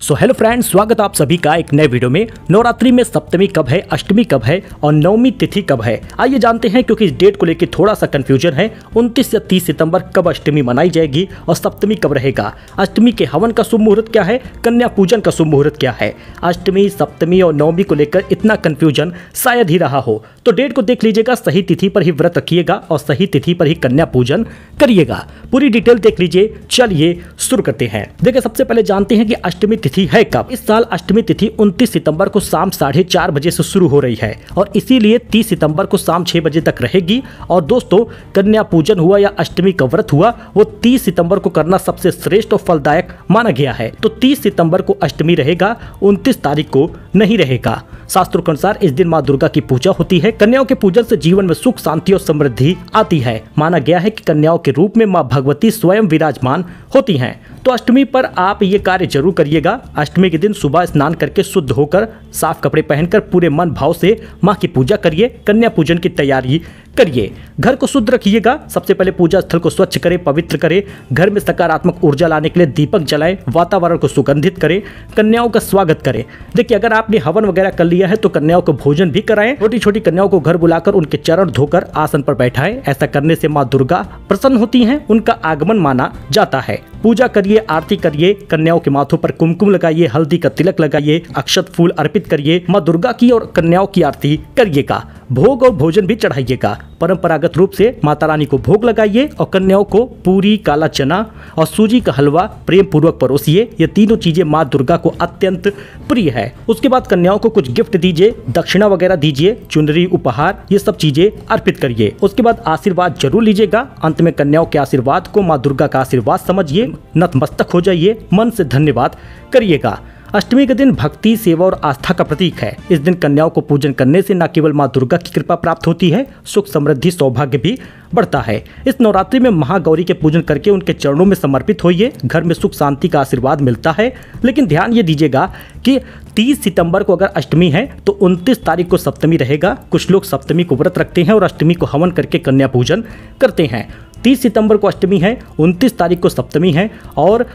So hello friends, स्वागत आप सभी का एक नए वीडियो में। नवरात्रि में सप्तमी कब है, अष्टमी कब है और नवमी तिथि कब है, आइए जानते हैं। क्योंकि इस डेट को लेकर थोड़ा सा कंफ्यूजन है। 29 या 30 सितंबर कब अष्टमी मनाई जाएगी और सप्तमी कब रहेगा। अष्टमी के हवन का शुभ मुहूर्त क्या है, कन्या पूजन का शुभ मुहूर्त क्या है। अष्टमी, सप्तमी और नवमी को लेकर इतना कंफ्यूजन शायद ही रहा हो, तो डेट को देख लीजिएगा। सही तिथि पर ही व्रत रखिएगा और सही तिथि पर ही कन्या पूजन करिएगा। पूरी डिटेल देख लीजिए। चलिए शुरू करते हैं। देखिए, सबसे पहले जानते हैं कि अष्टमी तिथि है कब। इस साल अष्टमी तिथि 29 सितंबर को शाम 4:30 बजे से शुरू हो रही है और इसीलिए 30 सितंबर को शाम 6 बजे तक रहेगी। और दोस्तों, कन्या पूजन हुआ या अष्टमी का व्रत हुआ, वो 30 सितंबर को करना सबसे श्रेष्ठ और फलदायक माना गया है। तो 30 सितंबर को अष्टमी रहेगा, 29 तारीख को नहीं रहेगा। शास्त्रों के अनुसार इस दिन माँ दुर्गा की पूजा होती है। कन्याओं के पूजन से जीवन में सुख, शांति और समृद्धि आती है। माना गया है कि कन्याओं के रूप में माँ भगवती स्वयं विराजमान होती हैं। तो अष्टमी पर आप ये कार्य जरूर करिएगा। अष्टमी के दिन सुबह स्नान करके शुद्ध होकर साफ कपड़े पहनकर पूरे मन भाव से माँ की पूजा करिए। कन्या पूजन की तैयारी करिए। घर को शुद्ध रखिएगा। सबसे पहले पूजा स्थल को स्वच्छ करें, पवित्र करें। घर में सकारात्मक ऊर्जा लाने के लिए दीपक जलाएं। वातावरण को सुगंधित करें। कन्याओं का स्वागत करें। देखिए, अगर आपने हवन वगैरह कर लिया है तो कन्याओं को भोजन भी कराएं। छोटी छोटी कन्याओं को घर बुलाकर उनके चरण धोकर आसन पर बैठाएं। ऐसा करने से माँ दुर्गा प्रसन्न होती हैं, उनका आगमन माना जाता है। पूजा करिए, आरती करिए। कन्याओं के माथों पर कुमकुम लगाइए, हल्दी का तिलक लगाइए, अक्षत फूल अर्पित करिए। माँ दुर्गा की और कन्याओं की आरती करिएगा। भोग और भोजन भी चढ़ाइएगा। परंपरागत रूप से माता रानी को भोग लगाइए और कन्याओं को पूरी, काला चना और सूजी का हलवा प्रेम पूर्वक परोसिए। ये तीनों चीजें माँ दुर्गा को अत्यंत प्रिय है। उसके बाद कन्याओं को कुछ गिफ्ट दीजिए, दक्षिणा वगैरह दीजिए, चुनरी, उपहार, ये सब चीजें अर्पित करिए। उसके बाद आशीर्वाद जरूर लीजिएगा। अंत में कन्याओं के आशीर्वाद को माँ दुर्गा का आशीर्वाद समझिए, नतमस्तक हो जाइए, मन से धन्यवाद करिएगा। अष्टमी के दिन भक्ति, सेवा और आस्था का प्रतीक है। इस दिन कन्याओं को पूजन करने से न केवल माँ दुर्गा की कृपा प्राप्त होती है, सुख, समृद्धि, सौभाग्य भी बढ़ता है। इस नवरात्रि में महागौरी के पूजन करके उनके चरणों में समर्पित होइए। घर में सुख, शांति का आशीर्वाद मिलता है। लेकिन ध्यान ये दीजिएगा कि 30 सितंबर को अगर अष्टमी है तो 29 तारीख को सप्तमी रहेगा। कुछ लोग सप्तमी को व्रत रखते हैं और अष्टमी को हवन करके कन्या पूजन करते हैं। 30 सितंबर को अष्टमी है, 29 तारीख को सप्तमी है और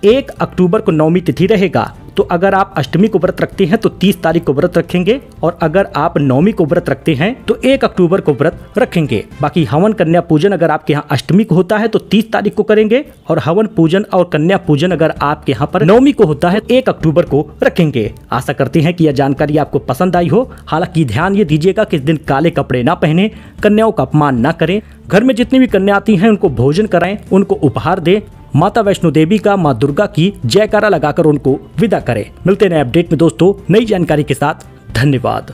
1 अक्टूबर को नवमी तिथि रहेगा। तो अगर आप अष्टमी को व्रत रखते हैं तो 30 तारीख को व्रत रखेंगे और अगर आप नवमी को व्रत रखते हैं तो 1 अक्टूबर को व्रत रखेंगे। बाकी हवन, कन्या पूजन अगर आपके यहाँ अष्टमी को होता है तो 30 तारीख को करेंगे और हवन पूजन और कन्या पूजन अगर आपके यहाँ पर नवमी को होता है 1 अक्टूबर को रखेंगे। आशा करते हैं कि यह जानकारी आपको पसंद आई हो। हालांकि ध्यान ये दीजिएगा कि इस दिन काले कपड़े ना पहने, कन्याओं का अपमान ना करें। घर में जितनी भी कन्या आती हैं उनको भोजन कराएं, उनको उपहार दें। माता वैष्णो देवी का, माँ दुर्गा की जयकारा लगाकर उनको विदा करें। मिलते हैं नए अपडेट में दोस्तों, नई जानकारी के साथ। धन्यवाद।